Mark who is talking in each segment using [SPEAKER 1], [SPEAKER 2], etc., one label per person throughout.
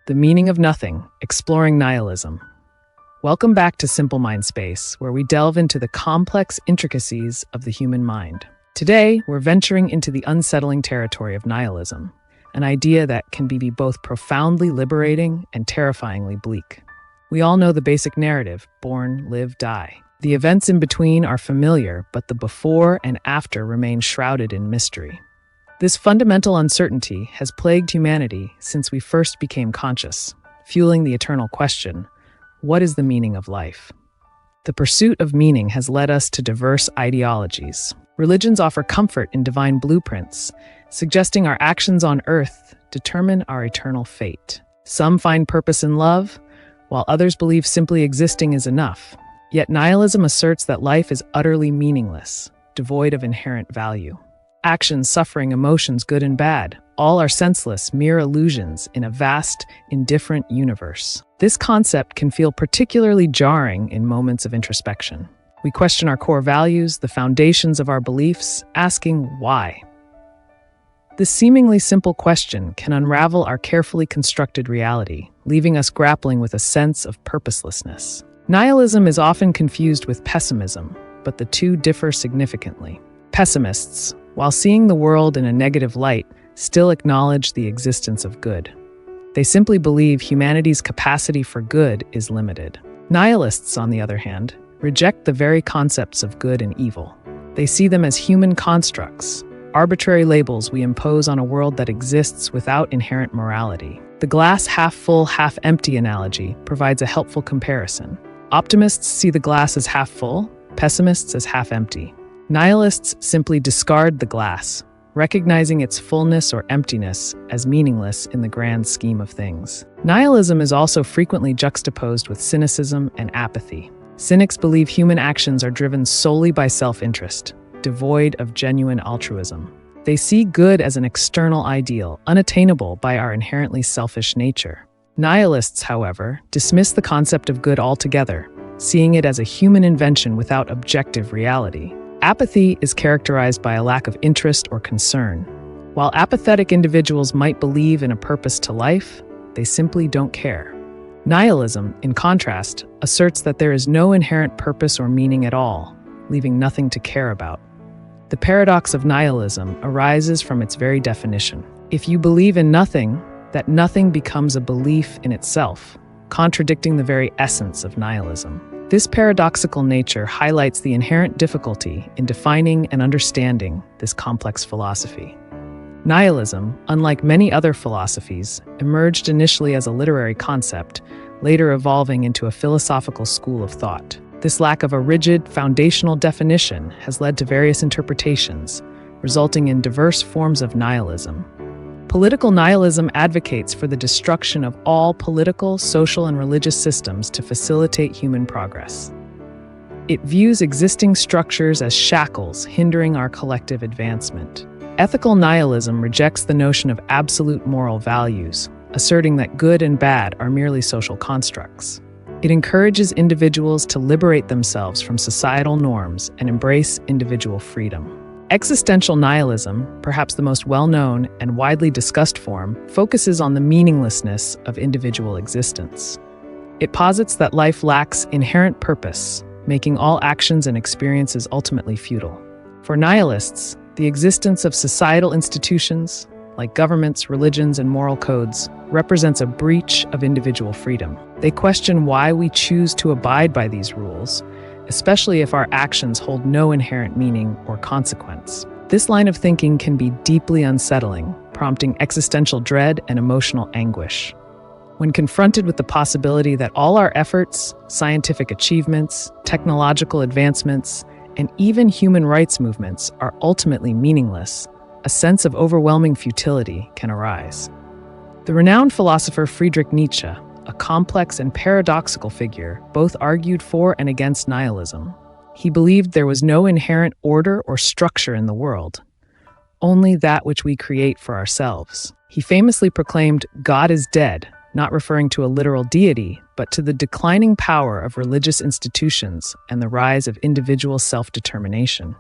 [SPEAKER 1] The Meaning of Nothing, Exploring Nihilism. Welcome back to Simple Mind Space, where we delve into the complex intricacies of the human mind. Today, we're venturing into the unsettling territory of nihilism, an idea that can be both profoundly liberating and terrifyingly bleak. We all know the basic narrative: born, live, die. The events in between are familiar, but the before and after remain shrouded in mystery. This fundamental uncertainty has plagued humanity since we first became conscious, fueling the eternal question: what is the meaning of life? The pursuit of meaning has led us to diverse ideologies. Religions offer comfort in divine blueprints, suggesting our actions on earth determine our eternal fate. Some find purpose in love, while others believe simply existing is enough. Yet nihilism asserts that life is utterly meaningless, devoid of inherent value. Actions, suffering, emotions, good and bad, all are senseless, mere illusions in a vast, indifferent universe. This concept can feel particularly jarring in moments of introspection. We question our core values, the foundations of our beliefs, asking why. This seemingly simple question can unravel our carefully constructed reality, leaving us grappling with a sense of purposelessness. Nihilism is often confused with pessimism, but the two differ significantly. Pessimists, while seeing the world in a negative light, still acknowledge the existence of good. They simply believe humanity's capacity for good is limited. Nihilists, on the other hand, reject the very concepts of good and evil. They see them as human constructs, arbitrary labels we impose on a world that exists without inherent morality. The glass half full, half empty analogy provides a helpful comparison. Optimists see the glass as half full, pessimists as half empty. Nihilists simply discard the glass, recognizing its fullness or emptiness as meaningless in the grand scheme of things. Nihilism is also frequently juxtaposed with cynicism and apathy. Cynics believe human actions are driven solely by self-interest, devoid of genuine altruism. They see good as an external ideal, unattainable by our inherently selfish nature. Nihilists, however, dismiss the concept of good altogether, seeing it as a human invention without objective reality. Apathy is characterized by a lack of interest or concern. While apathetic individuals might believe in a purpose to life, they simply don't care. Nihilism, in contrast, asserts that there is no inherent purpose or meaning at all, leaving nothing to care about. The paradox of nihilism arises from its very definition. If you believe in nothing, that nothing becomes a belief in itself, contradicting the very essence of nihilism. This paradoxical nature highlights the inherent difficulty in defining and understanding this complex philosophy. Nihilism, unlike many other philosophies, emerged initially as a literary concept, later evolving into a philosophical school of thought. This lack of a rigid, foundational definition has led to various interpretations, resulting in diverse forms of nihilism. Political nihilism advocates for the destruction of all political, social, and religious systems to facilitate human progress. It views existing structures as shackles hindering our collective advancement. Ethical nihilism rejects the notion of absolute moral values, asserting that good and bad are merely social constructs. It encourages individuals to liberate themselves from societal norms and embrace individual freedom. Existential nihilism, perhaps the most well-known and widely discussed form, focuses on the meaninglessness of individual existence. It posits that life lacks inherent purpose, making all actions and experiences ultimately futile. For nihilists, the existence of societal institutions, like governments, religions, and moral codes, represents a breach of individual freedom. They question why we choose to abide by these rules, especially if our actions hold no inherent meaning or consequence. This line of thinking can be deeply unsettling, prompting existential dread and emotional anguish. When confronted with the possibility that all our efforts, scientific achievements, technological advancements, and even human rights movements are ultimately meaningless, a sense of overwhelming futility can arise. The renowned philosopher Friedrich Nietzsche, a complex and paradoxical figure, both argued for and against nihilism. He believed there was no inherent order or structure in the world, only that which we create for ourselves. He famously proclaimed, "God is dead," not referring to a literal deity, but to the declining power of religious institutions and the rise of individual self-determination.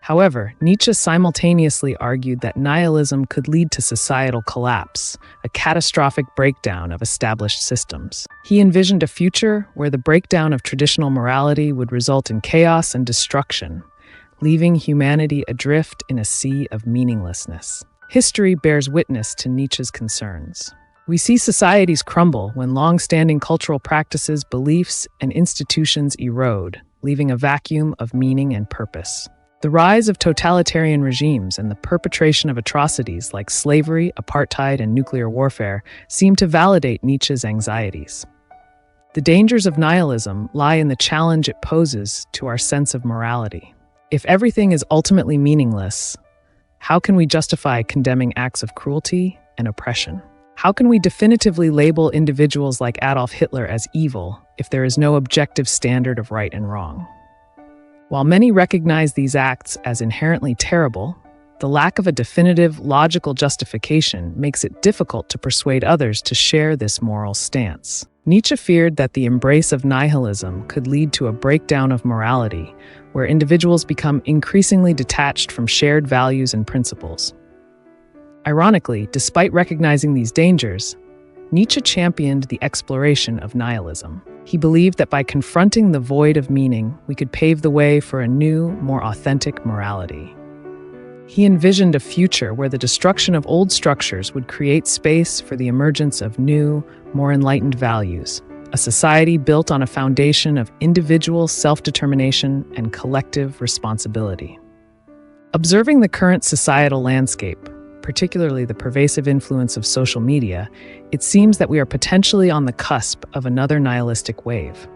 [SPEAKER 1] However, Nietzsche simultaneously argued that nihilism could lead to societal collapse, a catastrophic breakdown of established systems. He envisioned a future where the breakdown of traditional morality would result in chaos and destruction, leaving humanity adrift in a sea of meaninglessness. History bears witness to Nietzsche's concerns. We see societies crumble when long-standing cultural practices, beliefs, and institutions erode, leaving a vacuum of meaning and purpose. The rise of totalitarian regimes and the perpetration of atrocities like slavery, apartheid, and nuclear warfare seem to validate Nietzsche's anxieties. The dangers of nihilism lie in the challenge it poses to our sense of morality. If everything is ultimately meaningless, how can we justify condemning acts of cruelty and oppression? How can we definitively label individuals like Adolf Hitler as evil if there is no objective standard of right and wrong? While many recognize these acts as inherently terrible, the lack of a definitive, logical justification makes it difficult to persuade others to share this moral stance. Nietzsche feared that the embrace of nihilism could lead to a breakdown of morality, where individuals become increasingly detached from shared values and principles. Ironically, despite recognizing these dangers, Nietzsche championed the exploration of nihilism. He believed that by confronting the void of meaning, we could pave the way for a new, more authentic morality. He envisioned a future where the destruction of old structures would create space for the emergence of new, more enlightened values, a society built on a foundation of individual self-determination and collective responsibility. Observing the current societal landscape, particularly the pervasive influence of social media, it seems that we are potentially on the cusp of another nihilistic wave.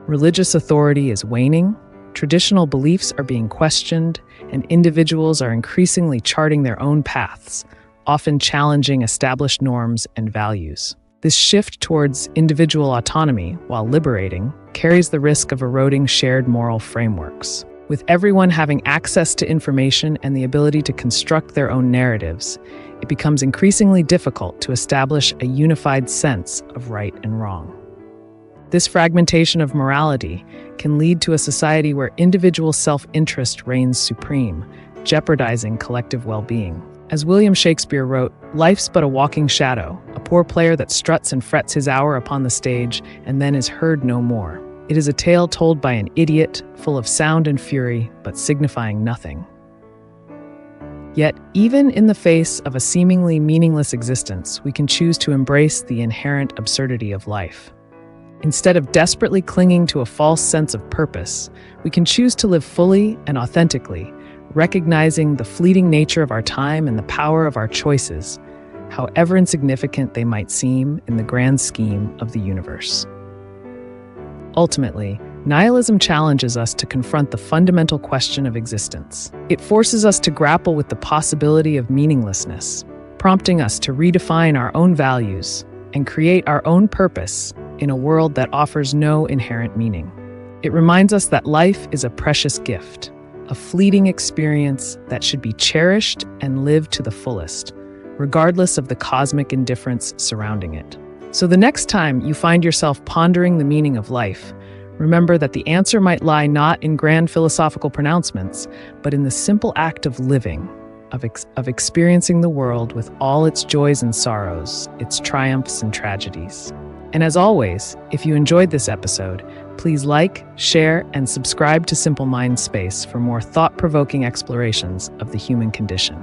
[SPEAKER 1] Religious authority is waning, traditional beliefs are being questioned, and individuals are increasingly charting their own paths, often challenging established norms and values. This shift towards individual autonomy, while liberating, carries the risk of eroding shared moral frameworks. With everyone having access to information and the ability to construct their own narratives, it becomes increasingly difficult to establish a unified sense of right and wrong. This fragmentation of morality can lead to a society where individual self-interest reigns supreme, jeopardizing collective well-being. As William Shakespeare wrote, "Life's but a walking shadow, a poor player that struts and frets his hour upon the stage and then is heard no more. It is a tale told by an idiot, full of sound and fury, but signifying nothing." Yet, even in the face of a seemingly meaningless existence, we can choose to embrace the inherent absurdity of life. Instead of desperately clinging to a false sense of purpose, we can choose to live fully and authentically, recognizing the fleeting nature of our time and the power of our choices, however insignificant they might seem in the grand scheme of the universe. Ultimately, nihilism challenges us to confront the fundamental question of existence. It forces us to grapple with the possibility of meaninglessness, prompting us to redefine our own values and create our own purpose in a world that offers no inherent meaning. It reminds us that life is a precious gift, a fleeting experience that should be cherished and lived to the fullest, regardless of the cosmic indifference surrounding it. So the next time you find yourself pondering the meaning of life, remember that the answer might lie not in grand philosophical pronouncements, but in the simple act of living, of experiencing the world with all its joys and sorrows, its triumphs and tragedies. And as always, if you enjoyed this episode, please like, share, and subscribe to Simple Mind Space for more thought-provoking explorations of the human condition.